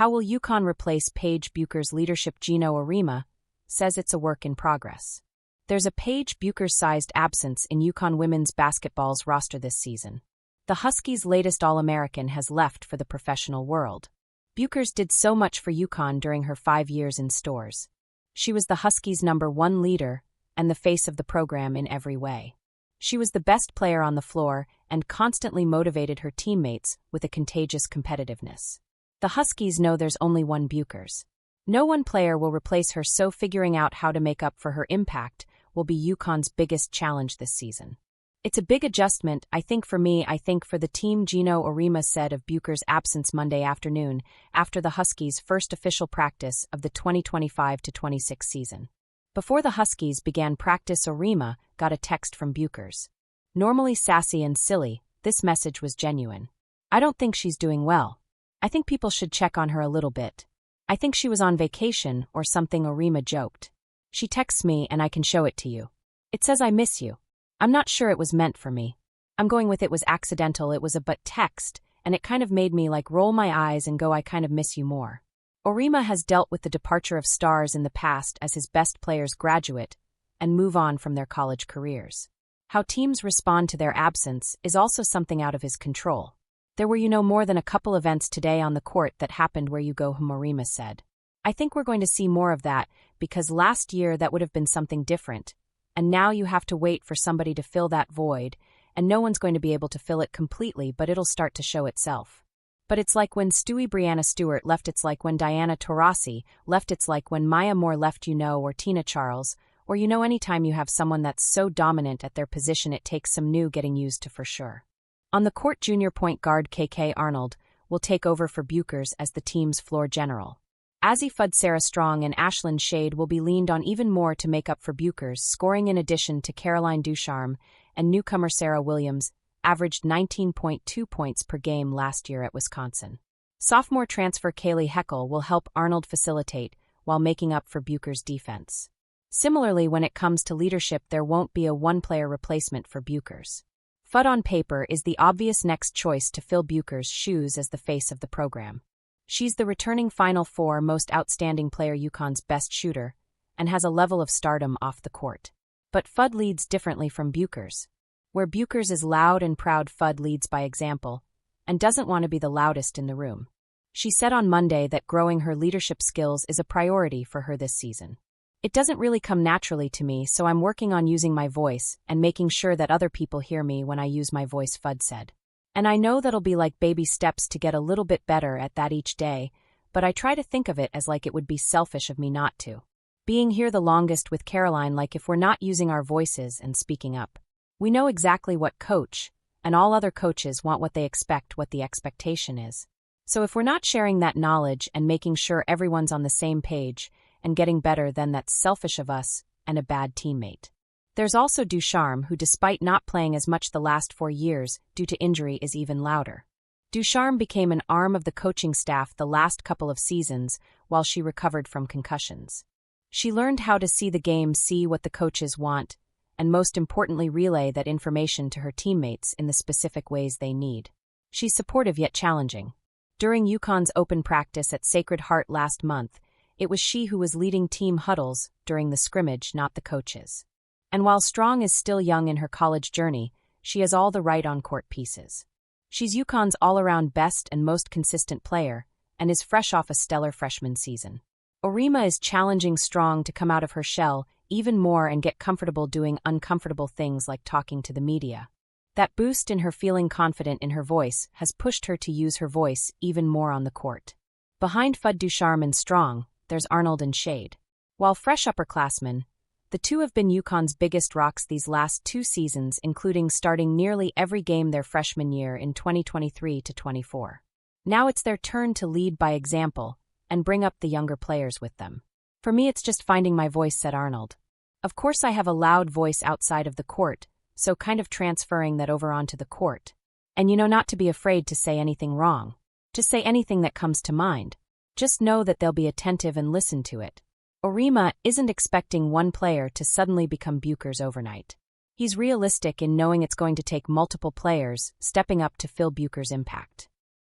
How will UConn replace Paige Bueckers' leadership? Geno Auriemma says it's a work in progress. There's a Paige Bueckers-sized absence in UConn women's basketball's roster this season. The Huskies' latest All-American has left for the professional world. Bueckers did so much for UConn during her 5 years in stores. She was the Huskies' #1 leader and the face of the program in every way. She was the best player on the floor and constantly motivated her teammates with a contagious competitiveness. The Huskies know there's only one Bueckers. No one player will replace her, so figuring out how to make up for her impact will be UConn's biggest challenge this season. It's a big adjustment, I think for the team, Geno Auriemma said of Bueckers' absence Monday afternoon after the Huskies' first official practice of the 2025-26 season. Before the Huskies began practice, Auriemma got a text from Bueckers. Normally sassy and silly, this message was genuine. "I don't think she's doing well. I think people should check on her a little bit. I think she was on vacation or something," Auriemma joked. "She texts me and I can show it to you. It says I miss you. I'm not sure it was meant for me. I'm going with it was accidental. It was a but text, and it kind of made me like roll my eyes and go, I kind of miss you more." Auriemma has dealt with the departure of stars in the past as his best players graduate and move on from their college careers. How teams respond to their absence is also something out of his control. "There were more than a couple events today on the court that happened where you go," Auriemma said. "I think we're going to see more of that because last year that would have been something different, and now you have to wait for somebody to fill that void, and no one's going to be able to fill it completely, but it'll start to show itself. But it's like when Brianna Stewart left, it's like when Diana Taurasi left, it's like when Maya Moore left, or Tina Charles, or anytime you have someone that's so dominant at their position, it takes some new getting used to for sure." On the court, junior point guard KK Arnold will take over for Bueckers as the team's floor general. Azzi Fudd, Sarah Strong, and Ashlyn Shade will be leaned on even more to make up for Bueckers' scoring, in addition to Caroline Ducharme and newcomer Sarah Williams, averaged 19.2 points per game last year at Wisconsin. Sophomore transfer Kaylee Heckel will help Arnold facilitate while making up for Bueckers' defense. Similarly, when it comes to leadership, there won't be a one-player replacement for Bueckers. Fudd on paper is the obvious next choice to fill Bueckers' shoes as the face of the program. She's the returning Final Four most outstanding player, UConn's best shooter, and has a level of stardom off the court. But Fudd leads differently from Bueckers. Where Bueckers is loud and proud, Fudd leads by example and doesn't want to be the loudest in the room. She said on Monday that growing her leadership skills is a priority for her this season. "It doesn't really come naturally to me, so I'm working on using my voice and making sure that other people hear me when I use my voice," Fudd said. "And I know that'll be like baby steps to get a little bit better at that each day, but I try to think of it as like it would be selfish of me not to. Being here the longest with Caroline, like if we're not using our voices and speaking up. We know exactly what coach and all other coaches want, what they expect, what the expectation is. So if we're not sharing that knowledge and making sure everyone's on the same page and getting better, then that's selfish of us and a bad teammate." There's also Ducharme, who despite not playing as much the last 4 years due to injury is even louder. Ducharme became an arm of the coaching staff the last couple of seasons while she recovered from concussions. She learned how to see the game, see what the coaches want, and most importantly relay that information to her teammates in the specific ways they need. She's supportive yet challenging. During UConn's open practice at Sacred Heart last month, it was she who was leading team huddles during the scrimmage, not the coaches. And while Strong is still young in her college journey, she has all the right on-court pieces. She's UConn's all-around best and most consistent player, and is fresh off a stellar freshman season. Auriemma is challenging Strong to come out of her shell even more and get comfortable doing uncomfortable things like talking to the media. That boost in her feeling confident in her voice has pushed her to use her voice even more on the court. Behind Fudd, Ducharme, and Strong, there's Arnold and Shade. While fresh upperclassmen, the two have been UConn's biggest rocks these last 2 seasons, including starting nearly every game their freshman year in 2023-24. Now it's their turn to lead by example and bring up the younger players with them. "For me, it's just finding my voice," said Arnold. "Of course I have a loud voice outside of the court, so kind of transferring that over onto the court. And not to be afraid to say anything wrong. Just say anything that comes to mind. Just know that they'll be attentive and listen to it." Auriemma isn't expecting one player to suddenly become Bueckers overnight. He's realistic in knowing it's going to take multiple players stepping up to fill Bueckers' impact.